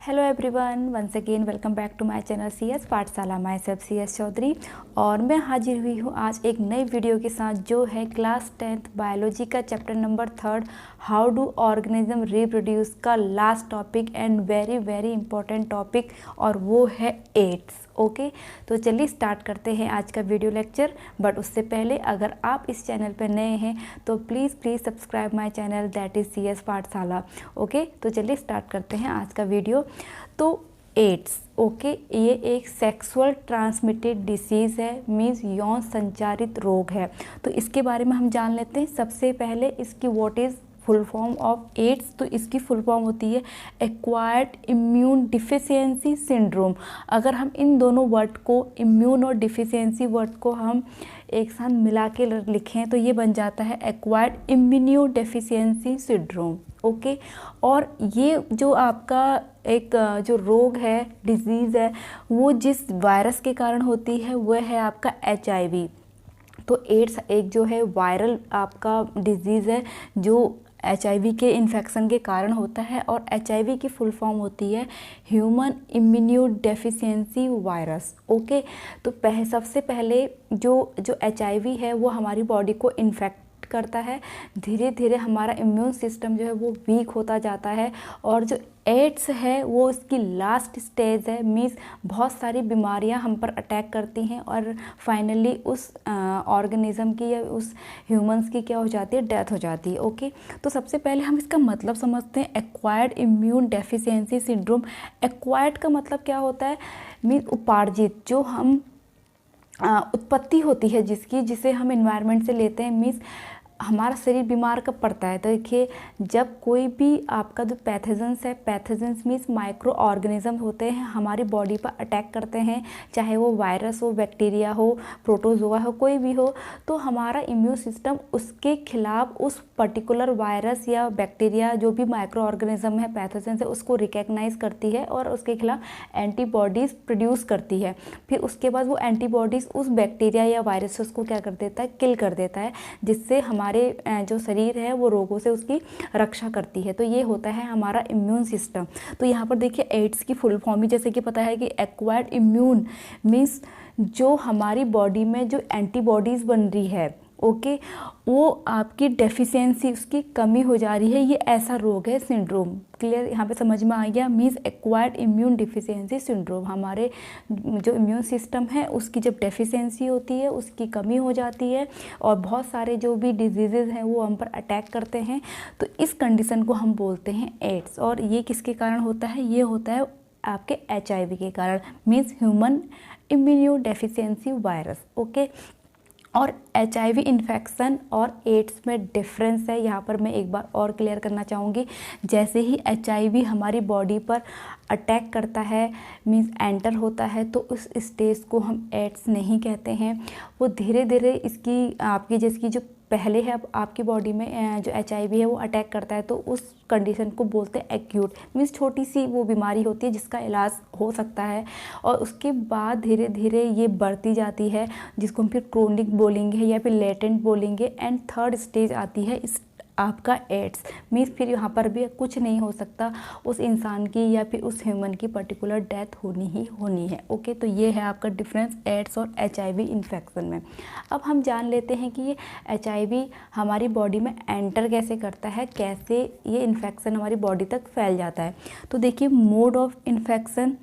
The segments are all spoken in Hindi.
Hello everyone, once again welcome back to my channel CS Pathshala. My self CS Chaudhary और मैं हाजिर हुई हूँ आज एक नई वीडियो के साथ जो है क्लास 10th बायोलॉजी का chapter number 3 how do organism reproduce का last topic and very important topic, और वो है एड्स। ओके, तो चलिए स्टार्ट करते हैं आज का वीडियो लेक्चर। बट उससे पहले अगर आप इस चैनल पर नए हैं तो please subscribe my channel, that is CS पाठशाला। ओके, तो चलिए स्टार्ट करते हैं आज का वीडियो। तो एड्स, ओके, ये एक सेक्सुअल ट्रांसमिटेड डिसीज़ है, मीन्स यौन संचारित रोग है। तो इसके बारे में हम जान लेते हैं। सबसे पहले इसकी what is full form of AIDS. तो इसकी फुल फॉर्म होती है एक्वायर्ड इम्यून डिफिशियंसी सिंड्रोम। अगर हम इन दोनों वर्ड को, इम्यून और डिफिशियंसी वर्ड को हम एक साथ मिला के लिखें तो ये बन जाता है acquired immuno deficiency syndrome. Okay, और ये जो आपका एक जो रोग है, डिजीज़ है, वो जिस वायरस के कारण होती है वह है आपका HIV। तो एड्स एक जो है वायरल आपका डिजीज़ है जो HIV के इन्फेक्शन के कारण होता है, और HIV की फुल फॉर्म होती है human immuno deficiency virus. Okay, तो सबसे पहले जो HIV है वो हमारी बॉडी को इन्फेक्ट करता है। धीरे धीरे हमारा इम्यून सिस्टम जो है वो वीक होता जाता है, और जो एड्स है वो इसकी लास्ट स्टेज है, मीन्स बहुत सारी बीमारियां हम पर अटैक करती हैं और फाइनली उस ऑर्गेनिज्म की या उस ह्यूमंस की क्या हो जाती है, डेथ हो जाती है। ओके, तो सबसे पहले हम इसका मतलब समझते हैं। Acquired immune deficiency syndrome, acquired का मतलब क्या होता है, मीन्स उपार्जित, जो हम उत्पत्ति होती है जिसे हम इन्वायरमेंट से लेते हैं। मीन्स हमारा शरीर बीमार कब पड़ता है, तो देखिए जब कोई भी आपका जो पैथोजेंस है, पैथोजेंस मीन्स माइक्रो ऑर्गेनिज्म होते हैं, हमारी बॉडी पर अटैक करते हैं, चाहे वो वायरस हो, बैक्टीरिया हो, प्रोटोजोआ हो, कोई भी हो, तो हमारा इम्यून सिस्टम उसके खिलाफ उस पर्टिकुलर वायरस या बैक्टीरिया, जो भी माइक्रो ऑर्गेनिज्म है, पैथोजेंस है, उसको रिकग्नाइज करती है और उसके खिलाफ एंटीबॉडीज़ प्रोड्यूस करती है। फिर उसके बाद वो एंटीबॉडीज़ उस बैक्टीरिया या वायरस को क्या कर देता है, किल कर देता है, जिससे हमारे जो शरीर है वो रोगों से उसकी रक्षा करती है। तो ये होता है हमारा इम्यून सिस्टम। तो यहाँ पर देखिए एड्स की फुल फॉर्म ही जैसे कि पता है कि एक्वायर्ड इम्यून मीन्स जो हमारी बॉडी में जो एंटीबॉडीज़ बन रही है, ओके, वो आपकी डेफिशिएंसी, उसकी कमी हो जा रही है, ये ऐसा रोग है, सिंड्रोम। क्लियर, यहाँ पे समझ में आ गया। Means acquired immune deficiency syndrome, हमारे जो इम्यून सिस्टम है उसकी जब डेफिशिएंसी होती है, उसकी कमी हो जाती है, और बहुत सारे जो भी डिजीज़ हैं वो हम पर अटैक करते हैं। तो इस कंडीशन को हम बोलते हैं एड्स। और ये किसके कारण होता है, ये होता है आपके HIV के कारण, means human immuno deficiency virus. Okay, और HIV इन्फेक्शन और एड्स में डिफरेंस है, यहाँ पर मैं एक बार और क्लियर करना चाहूँगी। जैसे ही HIV हमारी बॉडी पर अटैक करता है, मीन्स एंटर होता है, तो उस स्टेज को हम एड्स नहीं कहते हैं। वो धीरे धीरे इसकी आपकी जिसकी जो पहले है अब आपकी बॉडी में जो HIV है वो अटैक करता है, तो उस कंडीशन को बोलते हैं एक्यूट, मीन्स छोटी सी वो बीमारी होती है जिसका इलाज हो सकता है, और उसके बाद धीरे धीरे ये बढ़ती जाती है, जिसको हम फिर क्रोनिक बोलेंगे या फिर लेटेंट बोलेंगे, एंड थर्ड स्टेज आती है इस आपका एड्स। मीन्स फिर यहाँ पर भी कुछ नहीं हो सकता, उस इंसान की या फिर उस ह्यूमन की पर्टिकुलर डेथ होनी ही होनी है। ओके, तो ये है आपका डिफरेंस एड्स और HIV इन्फेक्शन में। अब हम जान लेते हैं कि ये HIV हमारी बॉडी में एंटर कैसे करता है, कैसे ये इन्फेक्शन हमारी बॉडी तक फैल जाता है। तो देखिए mode of infection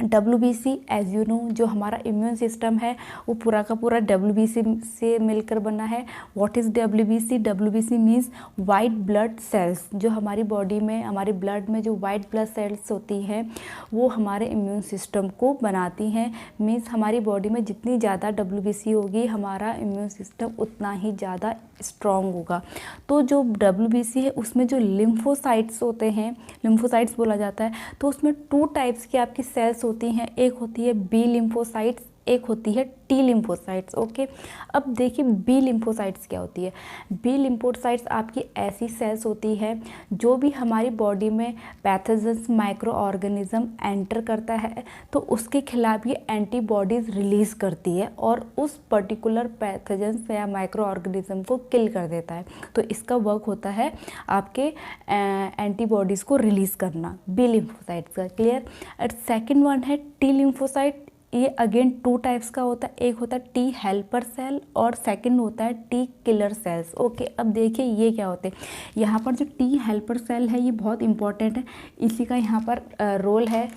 WBC, as you know, जो हमारा इम्यून सिस्टम है वो पूरा का पूरा WBC से मिलकर बना है। What is WBC? WBC means white blood cells. जो हमारी बॉडी में, हमारे ब्लड में जो वाइट ब्लड सेल्स होती हैं वो हमारे इम्यून सिस्टम को बनाती हैं। मीन्स हमारी बॉडी में जितनी ज़्यादा WBC होगी, हमारा इम्यून सिस्टम उतना ही ज़्यादा स्ट्रॉन्ग होगा। तो जो WBC है उसमें जो लिम्फोसाइट्स होते हैं, लिम्फोसाइट्स बोला जाता है, तो उसमें 2 टाइप्स की आपकी सेल्स होती हैं। एक होती है B लिम्फोसाइट्स एक होती है टी लिम्फोसाइट्स। ओके, अब देखिए बी लिम्फोसाइट्स क्या होती है। बी लिम्फोसाइट्स आपकी ऐसी सेल्स होती है जो भी हमारी बॉडी में पैथोजेंस माइक्रो ऑर्गेनिज्म एंटर करता है तो उसके खिलाफ ये एंटीबॉडीज़ रिलीज़ करती है और उस पर्टिकुलर पैथोजेंस या माइक्रो ऑर्गेनिज्म को किल कर देता है। तो इसका वर्क होता है आपके एंटीबॉडीज़ को रिलीज़ करना, बी लिम्फोसाइट्स का। क्लियर। और सेकेंड वन है टी लिम्फोसाइट। ये अगेन टू टाइप्स का होता है, एक होता है टी हेल्पर सेल और सेकंड होता है टी किलर सेल्स। ओके, अब देखिए ये क्या होते हैं। यहाँ पर जो टी हेल्पर सेल है ये बहुत इंपॉर्टेंट है, इसी का यहाँ पर रोल है।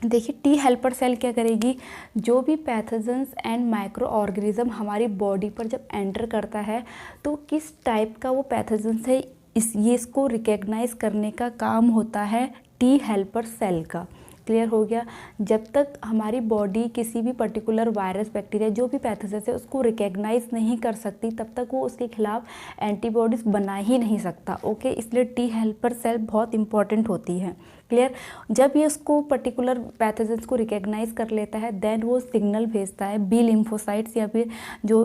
देखिए टी हेल्पर सेल क्या करेगी, जो भी पैथोजेंस एंड माइक्रो ऑर्गेनिज्म हमारी बॉडी पर जब एंटर करता है तो किस टाइप का वो पैथोजेंस है इसको रिकग्नाइज करने का काम होता है टी हेल्पर सेल का। क्लियर हो गया। जब तक हमारी बॉडी किसी भी पर्टिकुलर वायरस बैक्टीरिया जो भी पैथोजेंस है उसको रिकग्नाइज नहीं कर सकती तब तक वो उसके खिलाफ एंटीबॉडीज़ बना ही नहीं सकता। ओके, इसलिए टी हेल्पर सेल बहुत इंपॉर्टेंट होती है। क्लियर। जब ये उसको पर्टिकुलर पैथोजेंस को रिकग्नाइज कर लेता है देन वो सिग्नल भेजता है बी लिम्फोसाइट्स या फिर जो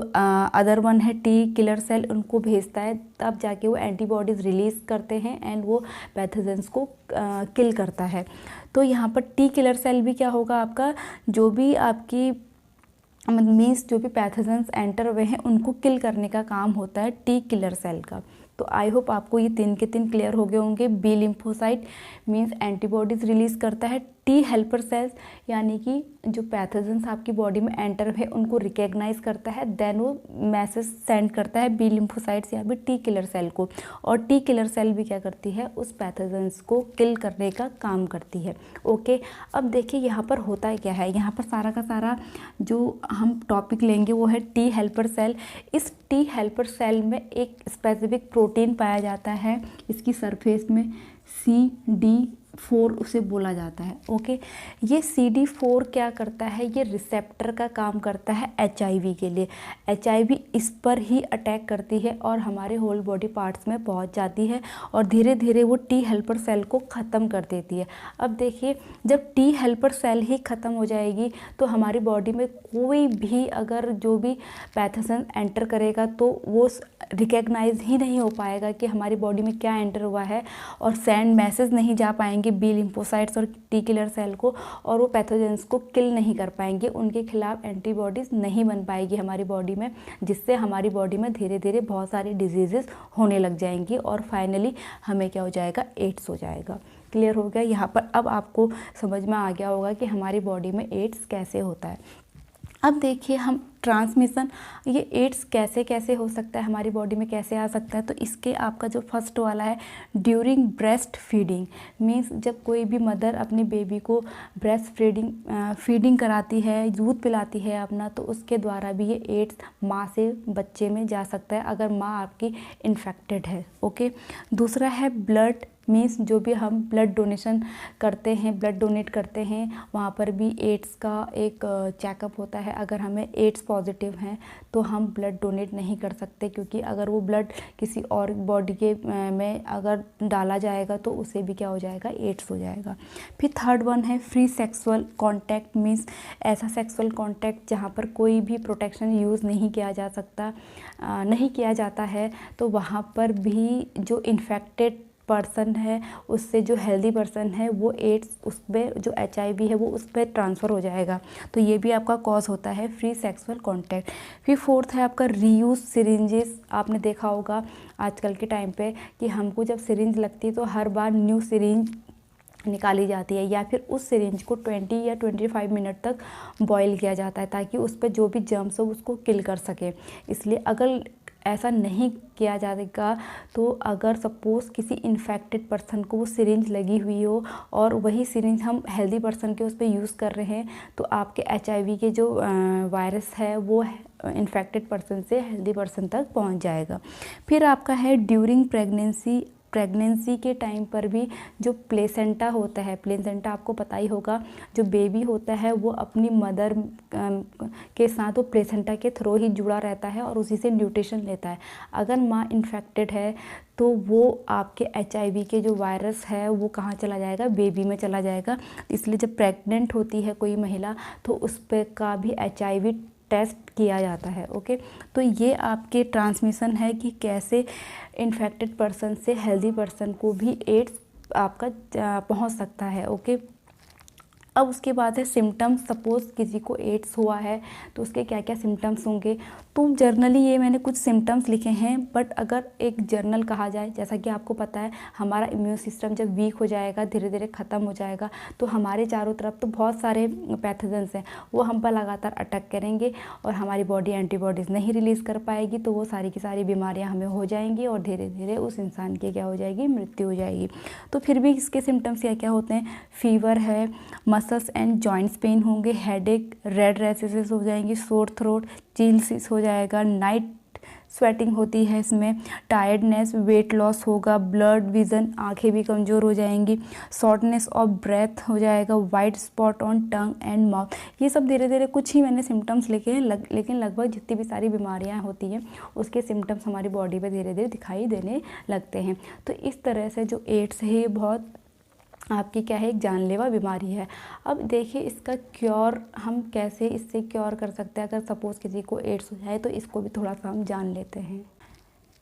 अदर वन है टी किलर सेल उनको भेजता है, तब जाके वो एंटीबॉडीज़ रिलीज़ करते हैं एंड वो पैथोजेंस को किल करता है। तो यहाँ पर टी किलर सेल भी क्या होगा आपका, जो भी आपकी मीन्स जो भी पैथोजेंस एंटर हुए हैं उनको किल करने का काम होता है टी किलर सेल का। तो आई होप आपको ये 3 के 3 क्लियर हो गए होंगे। B lymphocyte means antibodies release करता है, टी हेल्पर सेल्स यानी कि जो पैथोजेंस आपकी बॉडी में एंटर है उनको रिकग्नाइज करता है, देन वो मैसेज सेंड करता है बी लिम्फोसाइट्स या फिर टी किलर सेल को, और टी किलर सेल भी क्या करती है, उस पैथोजेंस को किल करने का काम करती है। ओके, अब देखिए यहाँ पर होता क्या है, यहाँ पर सारा का सारा जो हम टॉपिक लेंगे वो है टी हेल्पर सेल। इस टी हेल्पर सेल में एक स्पेसिफिक प्रोटीन पाया जाता है, इसकी सरफेस में CD4 उसे बोला जाता है। ओके, ये CD4 क्या करता है, ये रिसेप्टर का काम करता है HIV के लिए। HIV इस पर ही अटैक करती है और हमारे होल बॉडी पार्ट्स में पहुंच जाती है और धीरे धीरे वो टी हेल्पर सेल को ख़त्म कर देती है। अब देखिए जब टी हेल्पर सेल ही ख़त्म हो जाएगी तो हमारी बॉडी में कोई भी अगर जो भी पैथोजन एंटर करेगा तो वो रिकग्नाइज ही नहीं हो पाएगा कि हमारी बॉडी में क्या एंटर हुआ है, और सेंड मैसेज नहीं जा पाएंगे बी लिम्फोसाइट्स और टी किलर सेल को, और वो पैथोजेंस को किल नहीं कर पाएंगे, उनके खिलाफ एंटीबॉडीज़ नहीं बन पाएगी हमारी बॉडी में, जिससे हमारी बॉडी में धीरे धीरे बहुत सारी डिजीज़ेस होने लग जाएंगी और फाइनली हमें क्या हो जाएगा, एड्स हो जाएगा। क्लियर हो गया। यहाँ पर अब आपको समझ में आ गया होगा कि हमारी बॉडी में एड्स कैसे होता है। अब देखिए हम ट्रांसमिशन, ये एड्स कैसे कैसे हो सकता है, हमारी बॉडी में कैसे आ सकता है, तो इसके आपका जो फर्स्ट वाला है ड्यूरिंग ब्रेस्ट फीडिंग, मीन्स जब कोई भी मदर अपनी बेबी को ब्रेस्ट फीडिंग कराती है, दूध पिलाती है अपना, तो उसके द्वारा भी ये एड्स माँ से बच्चे में जा सकता है अगर माँ आपकी इन्फेक्टेड है। ओके, दूसरा है ब्लड, मीन्स जो भी हम ब्लड डोनेशन करते हैं, ब्लड डोनेट करते हैं, वहाँ पर भी एड्स का एक चेकअप होता है। अगर हमें एड्स पॉजिटिव हैं तो हम ब्लड डोनेट नहीं कर सकते, क्योंकि अगर वो ब्लड किसी और बॉडी के में अगर डाला जाएगा तो उसे भी क्या हो जाएगा, एड्स हो जाएगा। फिर थर्ड वन है फ्री सेक्सुअल कॉन्टैक्ट, मीन्स ऐसा सेक्सुअल कॉन्टैक्ट जहाँ पर कोई भी प्रोटेक्शन यूज़ नहीं किया जा सकता, नहीं किया जाता है, तो वहाँ पर भी जो इन्फेक्टेड पर्सन है उससे जो हेल्दी पर्सन है वो एड्स उस पर, जो HIV है वो उस पर ट्रांसफ़र हो जाएगा, तो ये भी आपका कॉज होता है फ्री सेक्सुअल कॉन्टैक्ट। फिर फोर्थ है आपका रीयूज सिरिंजेस। आपने देखा होगा आजकल के टाइम पे कि हमको जब सिरिंज लगती है तो हर बार न्यू सिरिंज निकाली जाती है, या फिर उस सिरिंज को 20 या 25 मिनट तक बॉईल किया जाता है ताकि उस पर जो भी जर्म्स हो उसको किल कर सके। इसलिए अगर ऐसा नहीं किया जाएगा तो अगर सपोज़ किसी इन्फेक्टेड पर्सन को वो सिरिंज लगी हुई हो और वही सिरिंज हम हेल्दी पर्सन के उस पर यूज़ कर रहे हैं तो आपके HIV के जो वायरस है वो इन्फेक्टेड पर्सन से हेल्दी पर्सन तक पहुंच जाएगा। फिर आपका है ड्यूरिंग प्रेगनेंसी प्रेगनेंसी के टाइम पर भी जो प्लेसेंटा होता है, प्लेसेंटा आपको पता ही होगा, जो बेबी होता है वो अपनी मदर के साथ वो प्लेसेंटा के थ्रू ही जुड़ा रहता है और उसी से न्यूट्रिशन लेता है। अगर माँ इन्फेक्टेड है तो वो आपके HIV के जो वायरस है वो कहाँ चला जाएगा, बेबी में चला जाएगा। इसलिए जब प्रेग्नेंट होती है कोई महिला तो उस पर का भी HIV टेस्ट किया जाता है। ओके, तो ये आपके ट्रांसमिशन है कि कैसे इन्फेक्टेड पर्सन से हेल्दी पर्सन को भी एड्स आपका पहुंच सकता है। ओके, अब उसके बाद है सिम्टम्स। सपोज़ किसी को एड्स हुआ है तो उसके क्या क्या सिम्टम्स होंगे। तो जर्नली ये मैंने कुछ सिम्टम्स लिखे हैं, बट अगर एक जर्नल कहा जाए, जैसा कि आपको पता है हमारा इम्यून सिस्टम जब वीक हो जाएगा, धीरे धीरे ख़त्म हो जाएगा, तो हमारे चारों तरफ तो बहुत सारे पैथोजेंस हैं, वो हम पर लगातार अटैक करेंगे और हमारी बॉडी एंटीबॉडीज़ नहीं रिलीज़ कर पाएगी, तो वो सारी की सारी बीमारियाँ हमें हो जाएंगी और धीरे धीरे उस इंसान की क्या हो जाएगी, मृत्यु हो जाएगी। तो फिर भी इसके सिम्टम्स क्या क्या होते हैं, फीवर है, मसल्स एंड जॉइंट्स पेन होंगे, हेडेक, रेड रैशेस हो जाएंगी, सोर थ्रोट, चिल्स हो जाएगा, नाइट स्वेटिंग होती है इसमें, टायर्डनेस, वेट लॉस होगा, ब्लड विज़न, आंखें भी कमज़ोर हो जाएंगी, शॉर्टनेस ऑफ ब्रेथ हो जाएगा, white spot on tongue and mouth. ये सब धीरे धीरे कुछ ही मैंने सिम्टम्स लिखे हैं, लेकिन लगभग जितनी भी सारी बीमारियां होती हैं उसके सिम्टम्स हमारी बॉडी पे धीरे धीरे दिखाई देने लगते हैं। तो इस तरह से जो एड्स है ये बहुत आपकी क्या है, एक जानलेवा बीमारी है। अब देखिए इसका क्योर हम कैसे इससे क्योर कर सकते हैं। अगर सपोज़ किसी को एड्स हो जाए तो इसको भी थोड़ा सा हम जान लेते हैं।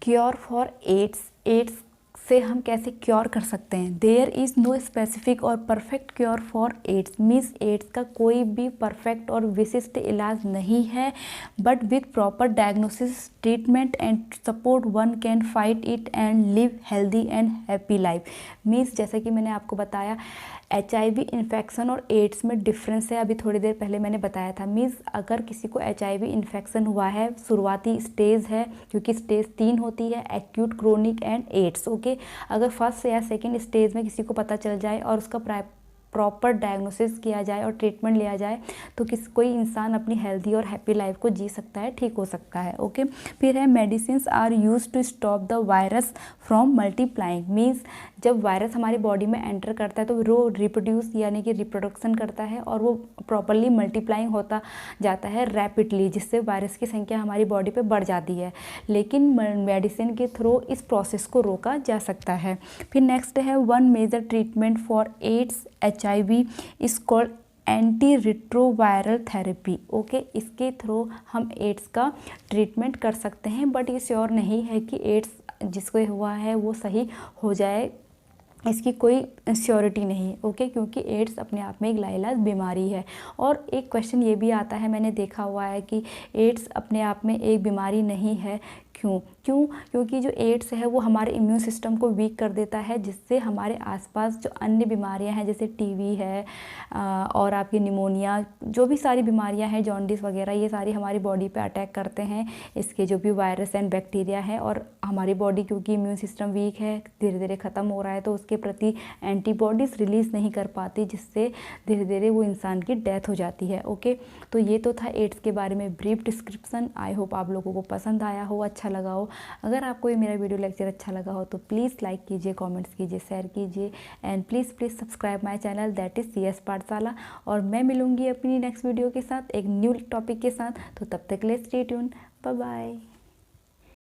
क्योर फॉर एड्स, एड्स से हम कैसे क्योर कर सकते हैं। देयर इज़ नो स्पेसिफिक और perfect cure for AIDS, means AIDS का कोई भी परफेक्ट और विशिष्ट इलाज नहीं है, but with proper diagnosis, treatment and support one can fight it and live healthy and happy life. Means जैसा कि मैंने आपको बताया HIV इन्फेक्शन और एड्स में डिफरेंस है, अभी थोड़ी देर पहले मैंने बताया था। मीन्स अगर किसी को HIV इन्फेक्शन हुआ है, शुरुआती स्टेज है, क्योंकि स्टेज 3 होती है, acute, chronic and AIDS. Okay, अगर फर्स्ट या सेकेंड स्टेज में किसी को पता चल जाए और उसका प्रॉपर डायग्नोसिस किया जाए और ट्रीटमेंट लिया जाए तो कोई इंसान अपनी हेल्दी और हैप्पी लाइफ को जी सकता है, ठीक हो सकता है। ओके, फिर है medicine are use to stop the virus from multiplying. Means जब वायरस हमारी बॉडी में एंटर करता है तो वो रिप्रोड्यूस यानी कि रिप्रोडक्शन करता है और वो प्रॉपरली मल्टीप्लाइंग होता जाता है रैपिडली, जिससे वायरस की संख्या हमारी बॉडी पे बढ़ जाती है। लेकिन मेडिसिन के थ्रू इस प्रोसेस को रोका जा सकता है। फिर नेक्स्ट है one major treatment for AIDS HIV is called anti retroviral therapy. Okay, इसके थ्रू हम एड्स का ट्रीटमेंट कर सकते हैं, बट ये श्योर नहीं है कि एड्स जिसको हुआ है वो सही हो जाए, इसकी कोई श्योरिटी नहीं। ओके, क्योंकि एड्स अपने आप में एक लाइलाज बीमारी है। और एक क्वेश्चन ये भी आता है, मैंने देखा हुआ है कि एड्स अपने आप में एक बीमारी नहीं है। क्योंकि जो एड्स है वो हमारे इम्यून सिस्टम को वीक कर देता है, जिससे हमारे आसपास जो अन्य बीमारियां हैं जैसे टीबी है और आपकी निमोनिया, जो भी सारी बीमारियां हैं, जॉन्डिस वगैरह, ये सारी हमारी बॉडी पे अटैक करते हैं इसके जो भी वायरस एंड बैक्टीरिया है। और हमारी बॉडी क्योंकि इम्यून सिस्टम वीक है, धीरे धीरे ख़त्म हो रहा है, तो उसके प्रति एंटीबॉडीज़ रिलीज़ नहीं कर पाती, जिससे धीरे धीरे वो इंसान की डेथ हो जाती है। ओके, तो ये तो था एड्स के बारे में ब्रीफ डिस्क्रिप्शन। आई होप आप लोगों को पसंद आया हो, अच्छा लगा हो। अगर आपको ये मेरा वीडियो लेक्चर अच्छा लगा हो तो प्लीज़ लाइक कीजिए, कमेंट्स कीजिए, शेयर कीजिए and please subscribe my channel that is CS पाठशाला। और मैं मिलूंगी अपनी नेक्स्ट वीडियो के साथ एक न्यू टॉपिक के साथ। तो तब तक के लिए स्टे ट्यून्ड, बाय बाय।